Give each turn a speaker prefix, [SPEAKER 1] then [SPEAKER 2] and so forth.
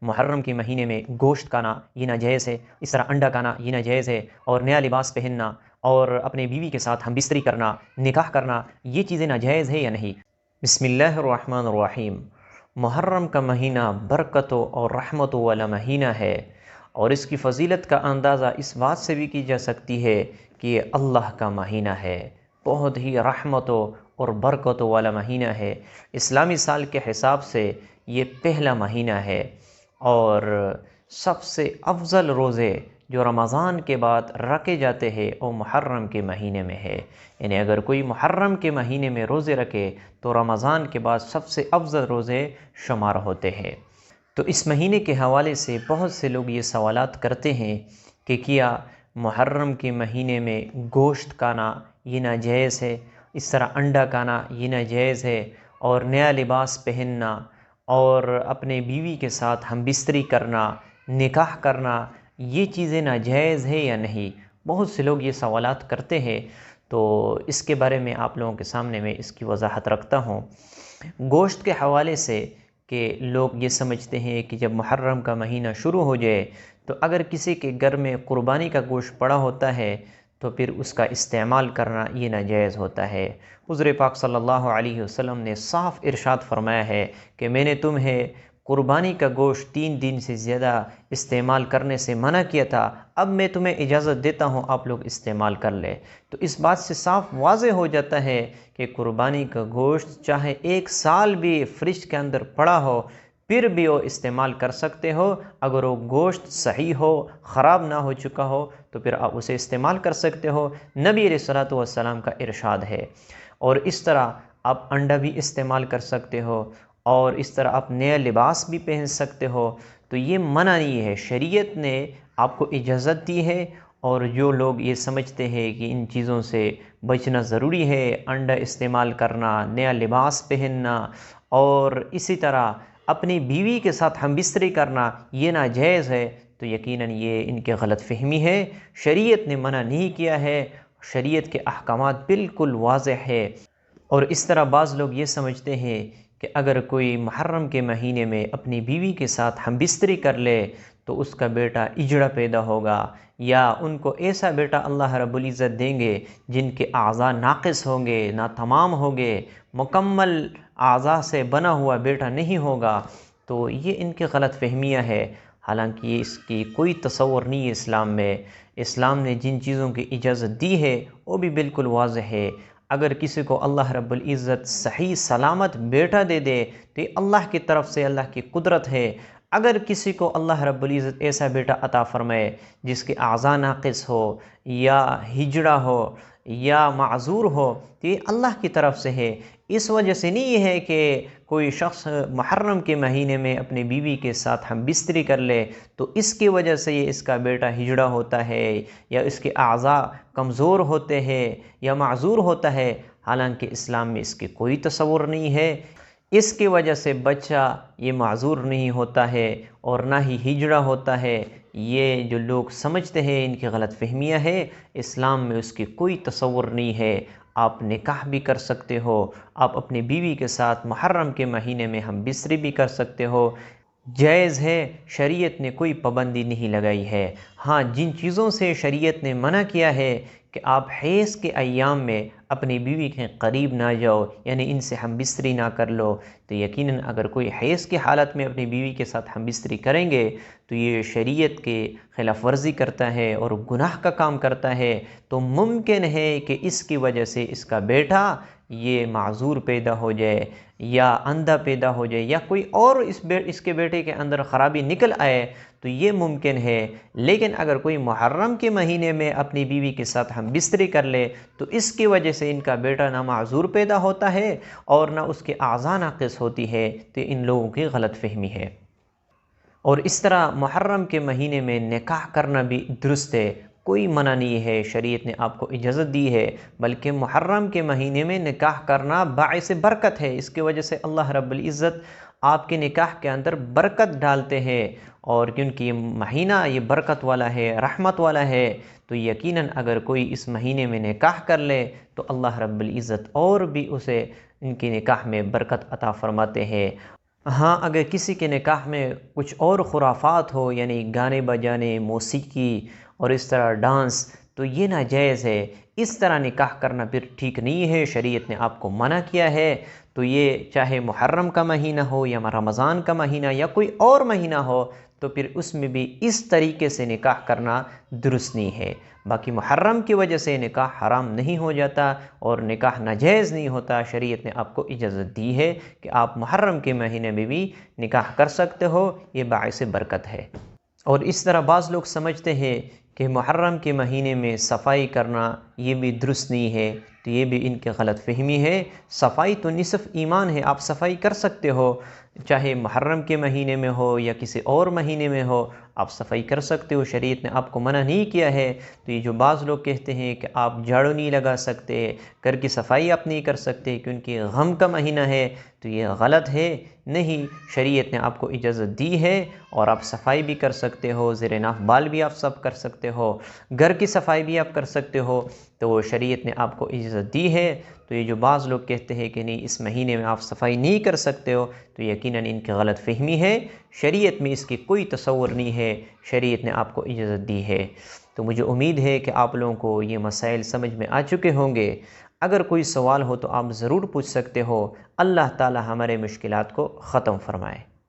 [SPEAKER 1] محرم کے مہینے میں گوشت کھانا یہ ناجائز ہے، اس طرح انڈا کھانا یہ ناجائز ہے، اور نیا لباس پہننا اور اپنے بیوی کے ساتھ ہم بستری کرنا، نکاح کرنا، یہ چیزیں ناجائز ہے یا نہیں؟ بسم اللہ الرحمن الرحیم۔ محرم کا مہینہ برکتوں اور رحمتوں والا مہینہ ہے، اور اس کی فضیلت کا اندازہ اس بات سے بھی کی جا سکتی ہے کہ یہ اللہ کا مہینہ ہے، بہت ہی رحمتوں اور برکتوں والا مہینہ ہے۔ اسلامی سال کے حساب سے یہ پہلا مہینہ ہے، اور سب سے افضل روزے جو رمضان کے بعد رکھے جاتے ہیں وہ محرم کے مہینے میں ہے۔ یعنی اگر کوئی محرم کے مہینے میں روزے رکھے تو رمضان کے بعد سب سے افضل روزے شمار ہوتے ہیں۔ تو اس مہینے کے حوالے سے بہت سے لوگ یہ سوالات کرتے ہیں کہ کیا محرم کے مہینے میں گوشت کھانا یہ ناجائز ہے، اس طرح انڈا کھانا یہ ناجائز ہے، اور نیا لباس پہننا اور اپنے بیوی کے ساتھ ہم بستری کرنا، نکاح کرنا، یہ چیزیں ناجائز ہے یا نہیں؟ بہت سے لوگ یہ سوالات کرتے ہیں، تو اس کے بارے میں آپ لوگوں کے سامنے میں اس کی وضاحت رکھتا ہوں۔ گوشت کے حوالے سے کہ لوگ یہ سمجھتے ہیں کہ جب محرم کا مہینہ شروع ہو جائے تو اگر کسی کے گھر میں قربانی کا گوشت پڑا ہوتا ہے تو پھر اس کا استعمال کرنا یہ ناجائز ہوتا ہے۔ حضور پاک صلی اللہ علیہ وسلم نے صاف ارشاد فرمایا ہے کہ میں نے تمہیں قربانی کا گوشت 3 دن سے زیادہ استعمال کرنے سے منع کیا تھا، اب میں تمہیں اجازت دیتا ہوں آپ لوگ استعمال کر لیں۔ تو اس بات سے صاف واضح ہو جاتا ہے کہ قربانی کا گوشت چاہے 1 سال بھی فریج کے اندر پڑا ہو پھر بھی وہ استعمال کر سکتے ہو، اگر وہ گوشت صحیح ہو، خراب نہ ہو چکا ہو تو پھر آپ اسے استعمال کر سکتے ہو، نبی علیہ الصلوۃ والسلام کا ارشاد ہے۔ اور اس طرح آپ انڈا بھی استعمال کر سکتے ہو، اور اس طرح آپ نیا لباس بھی پہن سکتے ہو، تو یہ منع نہیں ہے، شریعت نے آپ کو اجازت دی ہے۔ اور جو لوگ یہ سمجھتے ہیں کہ ان چیزوں سے بچنا ضروری ہے، انڈا استعمال کرنا، نیا لباس پہننا، اور اسی طرح اپنی بیوی کے ساتھ ہم بستری کرنا یہ ناجائز ہے، تو یقیناً یہ ان کی غلط فہمی ہے۔ شریعت نے منع نہیں کیا ہے، شریعت کے احکامات بالکل واضح ہے۔ اور اس طرح بعض لوگ یہ سمجھتے ہیں کہ اگر کوئی محرم کے مہینے میں اپنی بیوی کے ساتھ ہم بستری کر لے تو اس کا بیٹا اجڑا پیدا ہوگا، یا ان کو ایسا بیٹا اللہ رب العزت دیں گے جن کے اعضاء ناقص ہوں گے، ناتمام ہوں گے، مکمل اعضاء سے بنا ہوا بیٹا نہیں ہوگا۔ تو یہ ان کی غلط فہمیاں ہے، حالانکہ اس کی کوئی تصور نہیں ہے اسلام میں۔ اسلام نے جن چیزوں کی اجازت دی ہے وہ بھی بالکل واضح ہے۔ اگر کسی کو اللہ رب العزت صحیح سلامت بیٹا دے دے تو یہ اللہ کی طرف سے اللہ کی قدرت ہے۔ اگر کسی کو اللہ رب العزت ایسا بیٹا عطا فرمائے جس کے اعضاء ناقص ہو، یا ہجڑا ہو، یا معذور ہو، تو یہ اللہ کی طرف سے ہے۔ اس وجہ سے نہیں ہے کہ کوئی شخص محرم کے مہینے میں اپنی بیوی کے ساتھ ہم بستری کر لے تو اس کی وجہ سے یہ اس کا بیٹا ہجڑا ہوتا ہے، یا اس کے اعضاء کمزور ہوتے ہیں، یا معذور ہوتا ہے۔ حالانکہ اسلام میں اس کی کوئی تصور نہیں ہے۔ اس کی وجہ سے بچہ یہ معذور نہیں ہوتا ہے اور نہ ہی ہجڑا ہوتا ہے۔ یہ جو لوگ سمجھتے ہیں ان کی غلط فہمیاں ہے، اسلام میں اس کی کوئی تصور نہیں ہے۔ آپ نکاح بھی کر سکتے ہو، آپ اپنی بیوی کے ساتھ محرم کے مہینے میں ہم بستری بھی کر سکتے ہو، جائز ہے، شریعت نے کوئی پابندی نہیں لگائی ہے۔ ہاں، جن چیزوں سے شریعت نے منع کیا ہے کہ آپ حیض کے ایام میں اپنی بیوی کے قریب نہ جاؤ، یعنی ان سے ہم بستری نہ کر لو، تو یقیناً اگر کوئی حیض کی حالت میں اپنی بیوی کے ساتھ ہم بستری کریں گے تو یہ شریعت کے خلاف ورزی کرتا ہے اور گناہ کا کام کرتا ہے۔ تو ممکن ہے کہ اس کی وجہ سے اس کا بیٹا یہ معذور پیدا ہو جائے، یا اندھا پیدا ہو جائے، یا کوئی اور اس کے بیٹے کے اندر خرابی نکل آئے، تو یہ ممکن ہے۔ لیکن اگر کوئی محرم کے مہینے میں اپنی بیوی کے ساتھ ہم بستری کر لے تو اس کی وجہ سے ان کا بیٹا نہ معذور پیدا ہوتا ہے اور نہ اس کے اعضاء ناقص ہوتی ہے، تو ان لوگوں کی غلط فہمی ہے۔ اور اس طرح محرم کے مہینے میں نکاح کرنا بھی درست ہے، کوئی منع نہیں ہے، شریعت نے آپ کو اجازت دی ہے، بلکہ محرم کے مہینے میں نکاح کرنا باعث برکت ہے۔ اس کی وجہ سے اللہ رب العزت آپ کے نکاح کے اندر برکت ڈالتے ہیں، اور کیونکہ یہ مہینہ یہ برکت والا ہے، رحمت والا ہے، تو یقیناً اگر کوئی اس مہینے میں نکاح کر لے تو اللہ رب العزت اور بھی اسے ان کے نکاح میں برکت عطا فرماتے ہیں۔ ہاں، اگر کسی کے نکاح میں کچھ اور خرافات ہو، یعنی گانے بجانے، موسیقی اور اس طرح ڈانس، تو یہ ناجائز ہے۔ اس طرح نکاح کرنا پھر ٹھیک نہیں ہے، شریعت نے آپ کو منع کیا ہے۔ تو یہ چاہے محرم کا مہینہ ہو یا رمضان کا مہینہ یا کوئی اور مہینہ ہو، تو پھر اس میں بھی اس طریقے سے نکاح کرنا درست نہیں ہے۔ باقی محرم کی وجہ سے نکاح حرام نہیں ہو جاتا اور نکاح ناجائز نہیں ہوتا۔ شریعت نے آپ کو اجازت دی ہے کہ آپ محرم کے مہینے میں بھی نکاح کر سکتے ہو، یہ باعث برکت ہے۔ اور اس طرح بعض لوگ سمجھتے ہیں کہ محرم کے مہینے میں صفائی کرنا یہ بھی درست نہیں ہے، تو یہ بھی ان کی غلط فہمی ہے۔ صفائی تو نصف ایمان ہے، آپ صفائی کر سکتے ہو، چاہے محرم کے مہینے میں ہو یا کسی اور مہینے میں ہو، آپ صفائی کر سکتے ہو، شریعت نے آپ کو منع نہیں کیا ہے۔ تو یہ جو بعض لوگ کہتے ہیں کہ آپ جھاڑو نہیں لگا سکتے، گھر کی صفائی آپ نہیں کر سکتے کیونکہ غم کا مہینہ ہے، تو یہ غلط ہے۔ نہیں، شریعت نے آپ کو اجازت دی ہے اور آپ صفائی بھی کر سکتے ہو، زیر ناف بال بھی آپ سب کر سکتے ہو، گھر کی صفائی بھی آپ کر سکتے ہو، تو شریعت نے آپ کو اجازت دی ہے۔ تو یہ جو بعض لوگ کہتے ہیں کہ نہیں اس مہینے میں آپ صفائی نہیں کر سکتے ہو، تو یقیناً ان کی غلط فہمی ہے۔ شریعت میں اس کی کوئی تصور نہیں ہے، شریعت نے آپ کو اجازت دی ہے۔ تو مجھے امید ہے کہ آپ لوگوں کو یہ مسائل سمجھ میں آ چکے ہوں گے۔ اگر کوئی سوال ہو تو آپ ضرور پوچھ سکتے ہو۔ اللہ تعالی ہمارے مشکلات کو ختم فرمائے۔